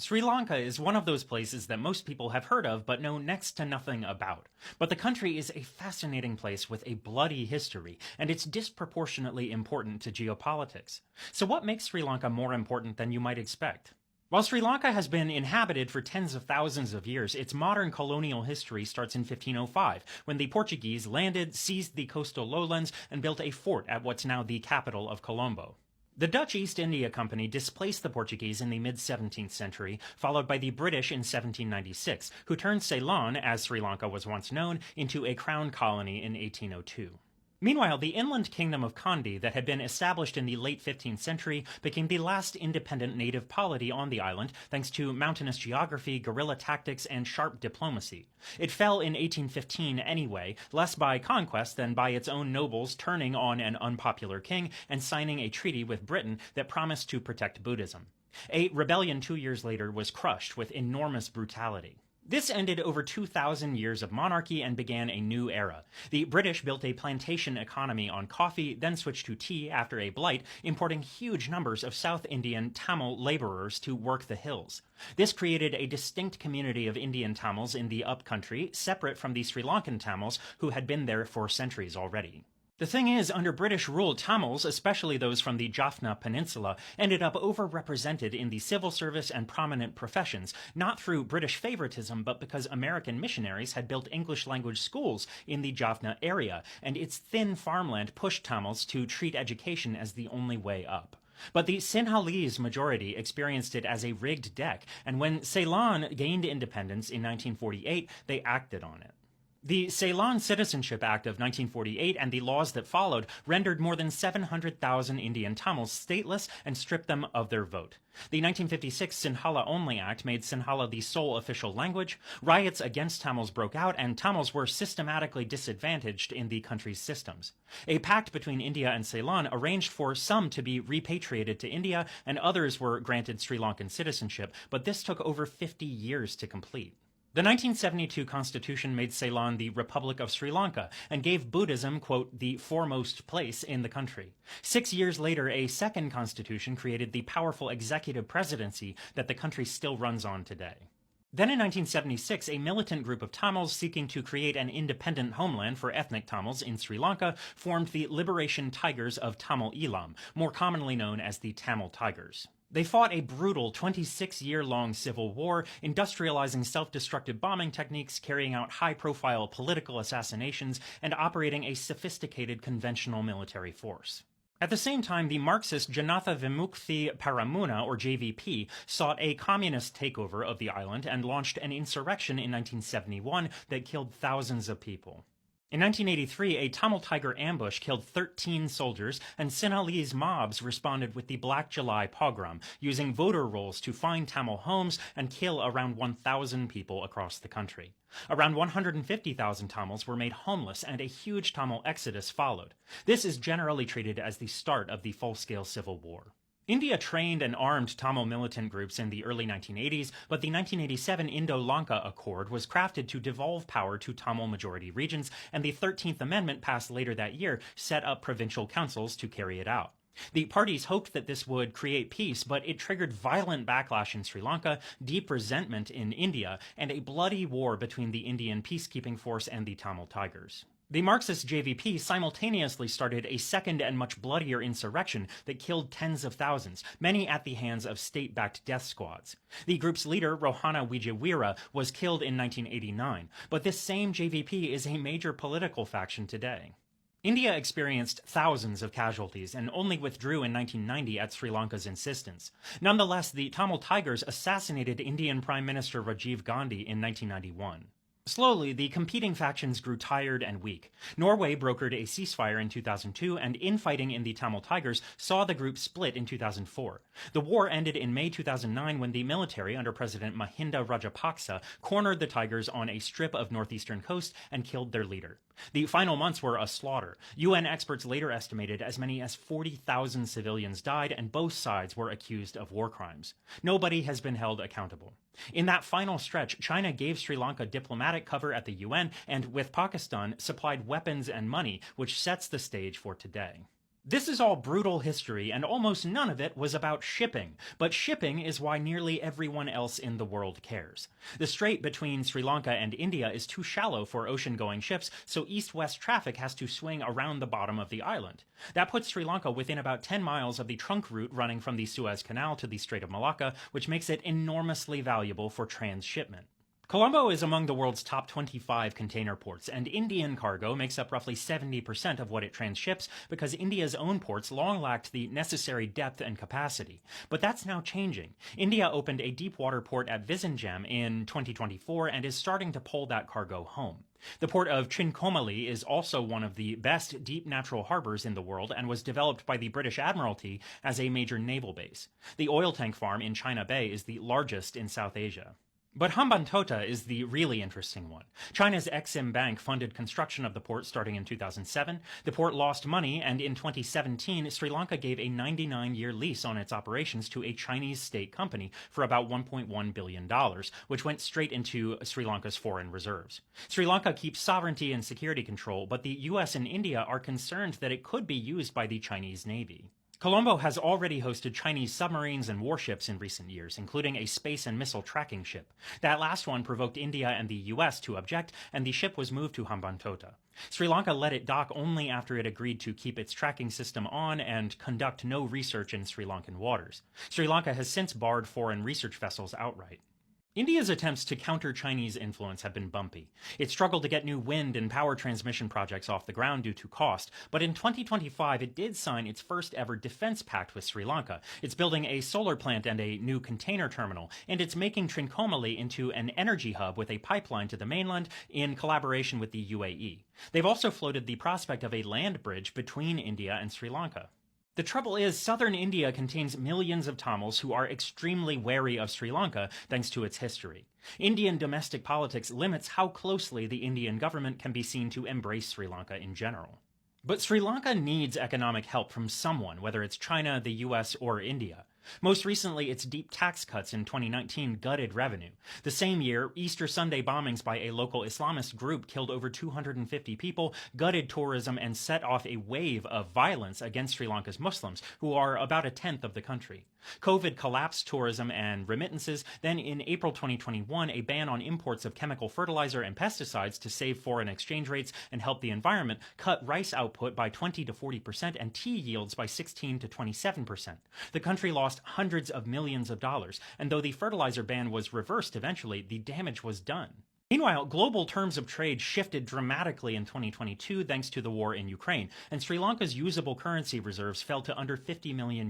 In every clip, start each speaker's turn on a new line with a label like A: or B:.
A: Sri Lanka is one of those places that most people have heard of but know next to nothing about. But the country is a fascinating place with a bloody history, and it's disproportionately important to geopolitics. So what makes Sri Lanka more important than you might expect? While Sri Lanka has been inhabited for tens of thousands of years, its modern colonial history starts in 1505, when the Portuguese landed, seized the coastal lowlands, and built a fort at what's now the capital of Colombo. The Dutch East India Company displaced the Portuguese in the mid-17th century, followed by the British in 1796, who turned Ceylon, as Sri Lanka was once known, into a crown colony in 1802. Meanwhile, the inland kingdom of Kandy that had been established in the late 15th century became the last independent native polity on the island thanks to mountainous geography, guerrilla tactics, and sharp diplomacy. It fell in 1815 anyway, less by conquest than by its own nobles turning on an unpopular king and signing a treaty with Britain that promised to protect Buddhism. A rebellion 2 years later was crushed with enormous brutality. This ended over 2,000 years of monarchy and began a new era. The British built a plantation economy on coffee, then switched to tea after a blight, importing huge numbers of South Indian Tamil laborers to work the hills. This created a distinct community of Indian Tamils in the upcountry, separate from the Sri Lankan Tamils, who had been there for centuries already. The thing is, under British rule, Tamils, especially those from the Jaffna Peninsula, ended up overrepresented in the civil service and prominent professions, not through British favoritism, but because American missionaries had built English-language schools in the Jaffna area, and its thin farmland pushed Tamils to treat education as the only way up. But the Sinhalese majority experienced it as a rigged deck, and when Ceylon gained independence in 1948, they acted on it. The Ceylon Citizenship Act of 1948 and the laws that followed rendered more than 700,000 Indian Tamils stateless and stripped them of their vote. The 1956 Sinhala Only Act made Sinhala the sole official language, riots against Tamils broke out, and Tamils were systematically disadvantaged in the country's systems. A pact between India and Ceylon arranged for some to be repatriated to India and others were granted Sri Lankan citizenship, but this took over 50 years to complete. The 1972 constitution made Ceylon the Republic of Sri Lanka and gave Buddhism, quote, the foremost place in the country. 6 years later, a second constitution created the powerful executive presidency that the country still runs on today. Then in 1976, a militant group of Tamils seeking to create an independent homeland for ethnic Tamils in Sri Lanka formed the Liberation Tigers of Tamil Eelam, more commonly known as the Tamil Tigers. They fought a brutal 26-year-long civil war, industrializing self-destructive bombing techniques, carrying out high-profile political assassinations, and operating a sophisticated conventional military force. At the same time, the Marxist Janatha Vimukthi Paramuna, or JVP, sought a communist takeover of the island and launched an insurrection in 1971 that killed thousands of people. In 1983, a Tamil Tiger ambush killed 13 soldiers, and Sinhalese mobs responded with the Black July pogrom, using voter rolls to find Tamil homes and kill around 1,000 people across the country. Around 150,000 Tamils were made homeless, and a huge Tamil exodus followed. This is generally treated as the start of the full-scale civil war. India trained and armed Tamil militant groups in the early 1980s, but the 1987 Indo-Lanka Accord was crafted to devolve power to Tamil-majority regions, and the 13th Amendment passed later that year set up provincial councils to carry it out. The parties hoped that this would create peace, but it triggered violent backlash in Sri Lanka, deep resentment in India, and a bloody war between the Indian peacekeeping force and the Tamil Tigers. The Marxist JVP simultaneously started a second and much bloodier insurrection that killed tens of thousands, many at the hands of state-backed death squads. The group's leader, Rohana Wijewira, was killed in 1989, but this same JVP is a major political faction today. India experienced thousands of casualties and only withdrew in 1990 at Sri Lanka's insistence. Nonetheless, the Tamil Tigers assassinated Indian Prime Minister Rajiv Gandhi in 1991. Slowly, the competing factions grew tired and weak. Norway brokered a ceasefire in 2002, and infighting in the Tamil Tigers saw the group split in 2004. The war ended in May 2009 when the military, under President Mahinda Rajapaksa, cornered the Tigers on a strip of northeastern coast and killed their leader. The final months were a slaughter. UN experts later estimated as many as 40,000 civilians died, and both sides were accused of war crimes. Nobody has been held accountable. In that final stretch, China gave Sri Lanka diplomatic cover at the UN and, with Pakistan, supplied weapons and money, which sets the stage for today. This is all brutal history, and almost none of it was about shipping. But shipping is why nearly everyone else in the world cares. The strait between Sri Lanka and India is too shallow for ocean-going ships, so east-west traffic has to swing around the bottom of the island. That puts Sri Lanka within about 10 miles of the trunk route running from the Suez Canal to the Strait of Malacca, which makes it enormously valuable for transshipment. Colombo is among the world's top 25 container ports, and Indian cargo makes up roughly 70% of what it transships because India's own ports long lacked the necessary depth and capacity. But that's now changing. India opened a deep-water port at Vizhinjam in 2024 and is starting to pull that cargo home. The port of Trincomalee is also one of the best deep natural harbors in the world and was developed by the British Admiralty as a major naval base. The oil tank farm in China Bay is the largest in South Asia. But Hambantota is the really interesting one. China's Exim Bank funded construction of the port starting in 2007. The port lost money, and in 2017, Sri Lanka gave a 99-year lease on its operations to a Chinese state company for about $1.1 billion, which went straight into Sri Lanka's foreign reserves. Sri Lanka keeps sovereignty and security control, but the US and India are concerned that it could be used by the Chinese Navy. Colombo has already hosted Chinese submarines and warships in recent years, including a space and missile tracking ship. That last one provoked India and the US to object, and the ship was moved to Hambantota. Sri Lanka let it dock only after it agreed to keep its tracking system on and conduct no research in Sri Lankan waters. Sri Lanka has since barred foreign research vessels outright. India's attempts to counter Chinese influence have been bumpy. It struggled to get new wind and power transmission projects off the ground due to cost, but in 2025 it did sign its first ever defense pact with Sri Lanka. It's building a solar plant and a new container terminal, and it's making Trincomalee into an energy hub with a pipeline to the mainland in collaboration with the UAE. They've also floated the prospect of a land bridge between India and Sri Lanka. The trouble is, southern India contains millions of Tamils who are extremely wary of Sri Lanka thanks to its history. Indian domestic politics limits how closely the Indian government can be seen to embrace Sri Lanka in general. But Sri Lanka needs economic help from someone, whether it's China, the US, or India. Most recently, its deep tax cuts in 2019 gutted revenue. The same year, Easter Sunday bombings by a local Islamist group killed over 250 people, gutted tourism, and set off a wave of violence against Sri Lanka's Muslims, who are about a tenth of the country. COVID collapsed tourism and remittances. Then in April 2021, a ban on imports of chemical fertilizer and pesticides to save foreign exchange rates and help the environment cut rice output by 20 to 40% and tea yields by 16 to 27%. The country lost hundreds of millions of dollars, and though the fertilizer ban was reversed eventually, the damage was done. Meanwhile, global terms of trade shifted dramatically in 2022 thanks to the war in Ukraine, and Sri Lanka's usable currency reserves fell to under $50 million.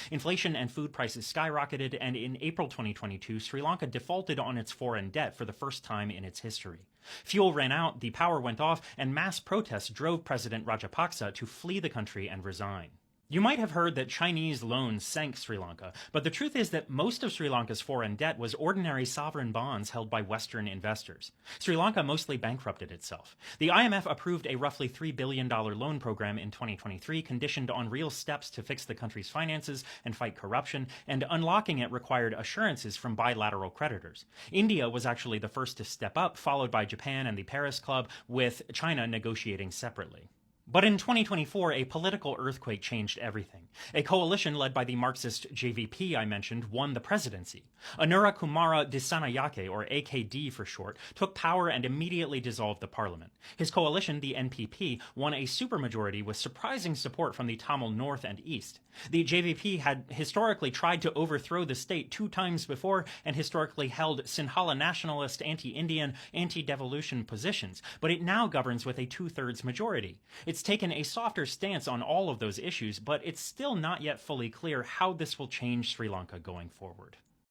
A: Inflation and food prices skyrocketed, and in April 2022, Sri Lanka defaulted on its foreign debt for the first time in its history. Fuel ran out, the power went off, and mass protests drove President Rajapaksa to flee the country and resign. You might have heard that Chinese loans sank Sri Lanka, but the truth is that most of Sri Lanka's foreign debt was ordinary sovereign bonds held by Western investors. Sri Lanka mostly bankrupted itself. The IMF approved a roughly $3 billion loan program in 2023 conditioned on real steps to fix the country's finances and fight corruption, and unlocking it required assurances from bilateral creditors. India was actually the first to step up, followed by Japan and the Paris Club, with China negotiating separately. But in 2024, a political earthquake changed everything. A coalition led by the Marxist JVP I mentioned won the presidency. Anura Kumara Dissanayake, or AKD for short, took power and immediately dissolved the parliament. His coalition, the NPP, won a supermajority with surprising support from the Tamil North and East. The JVP had historically tried to overthrow the state 2 times before and historically held Sinhala nationalist, anti-Indian, anti-devolution positions, but it now governs with a 2/3 majority. It's taken a softer stance on all of those issues, but it's still not yet fully clear how this will change Sri Lanka going forward.